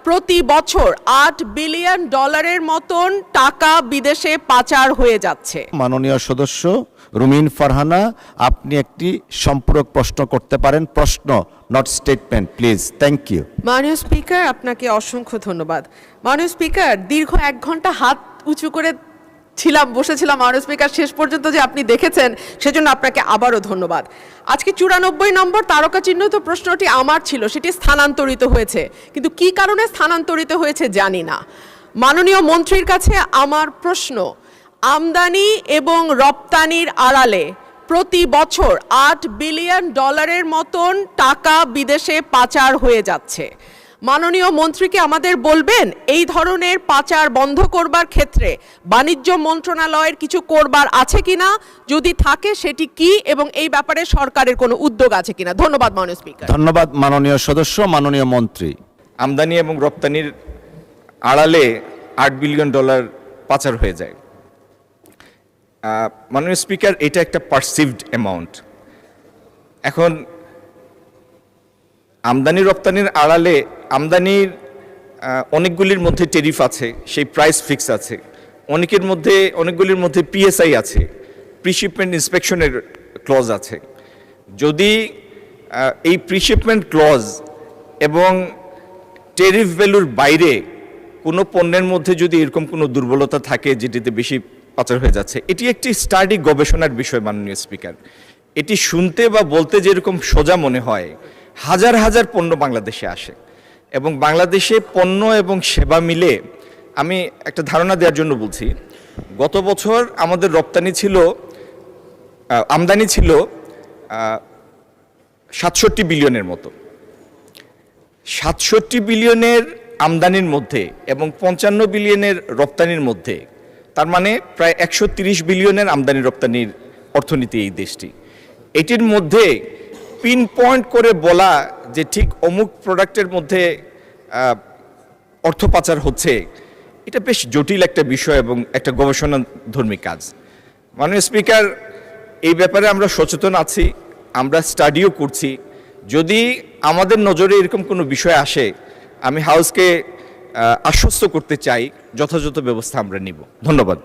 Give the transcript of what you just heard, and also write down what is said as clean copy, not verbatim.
প্রতি বছর $8 বিলিয়ন মতন টাকা বিদেশে পাচার হয়ে যাচ্ছে। মাননীয় সদস্য রুমিন ফারহানা, আপনি একটি সম্পূরক প্রশ্ন করতে পারেন। প্রশ্ন, not statement, please. Thank you. মাননীয় স্পিকার, আপনাকে অসংখ্য ধন্যবাদ। মাননীয় স্পিকার, দীর্ঘ 1 ঘন্টা হাত উঁচু করে বসেছিলাম মাননীয় স্পিকার, শেষ পর্যন্ত যে আপনি দেখেছেন সেজন্য আপনাকে আবারও ধন্যবাদ। আজকে 94 নম্বর তারকা চিহ্নিত প্রশ্নটি আমার ছিল, সেটি স্থানান্তরিত হয়েছে, কিন্তু কি কারণে স্থানান্তরিত হয়েছে জানি না। মাননীয় মন্ত্রীর কাছে আমার প্রশ্ন, আমদানি এবং রপ্তানির আড়ালে প্রতি বছর $8 বিলিয়ন মতন টাকা বিদেশে পাচার হয়ে যাচ্ছে। মাননীয় মন্ত্রীকে আমাদের বলবেন এই ধরনের পাচার বন্ধ করবার ক্ষেত্রে বাণিজ্য মন্ত্রণালয়ের কিছু করবার আছে কিনা, যদি থাকে সেটি কি, এবং এই ব্যাপারে সরকারের কোনো উদ্যোগ আছে কিনা। ধন্যবাদ মাননীয় স্পিকার। ধন্যবাদ মাননীয় সদস্য। মাননীয় মন্ত্রী। আমদানি এবং রপ্তানির আড়ালে $8 বিলিয়ন পাচার হয়ে যায়। মাননীয় স্পিকার, এটা একটা পারসিভড অ্যামাউন্ট। এখন আমদানি রপ্তানির আড়ালে আমদানির অনেকগুলির মধ্যে টেরিফ আছে, সেই প্রাইস ফিক্স আছে, অনেকগুলির মধ্যে পিএসআই আছে, প্রিশিপমেন্ট ইন্সপেকশনের ক্লজ আছে। যদি এই প্রিশিপমেন্ট ক্লজ এবং টেরিফ ভ্যালুর বাইরে কোনো পণ্যের মধ্যে যদি এরকম কোনো দুর্বলতা থাকে যেটিতে বেশি পাচার হয়ে যাচ্ছে, এটি একটি স্টাডি গবেষণার বিষয়। মাননীয় স্পিকার, এটি শুনতে বা বলতে যেরকম সোজা মনে হয়, হাজার হাজার পণ্য বাংলাদেশে আসে এবং বাংলাদেশে পণ্য এবং সেবা মিলে, আমি একটা ধারণা দেওয়ার জন্য বলছি, গত বছর আমাদের আমদানি ছিল 67 বিলিয়নের মতো। 67 বিলিয়নের আমদানির মধ্যে এবং 55 বিলিয়নের রপ্তানির মধ্যে, তার মানে প্রায় 130 বিলিয়নের আমদানি রপ্তানির অর্থনীতি এই দেশটি। এটির মধ্যে পিন পয়েন্ট করে বলা যে ঠিক অমুক প্রোডাক্টের মধ্যে অর্থ পাচার হচ্ছে, এটা বেশ জটিল একটা বিষয় এবং একটা গবেষণাধর্মী কাজ। মাননীয় স্পিকার, এই ব্যাপারে আমরা সচেতন আছি, আমরা স্টাডিও করছি। যদি আমাদের নজরে এরকম কোনো বিষয় আসে, আমি হাউসকে আশ্বস্ত করতে চাই যথাযথ ব্যবস্থা আমরা নিব। ধন্যবাদ।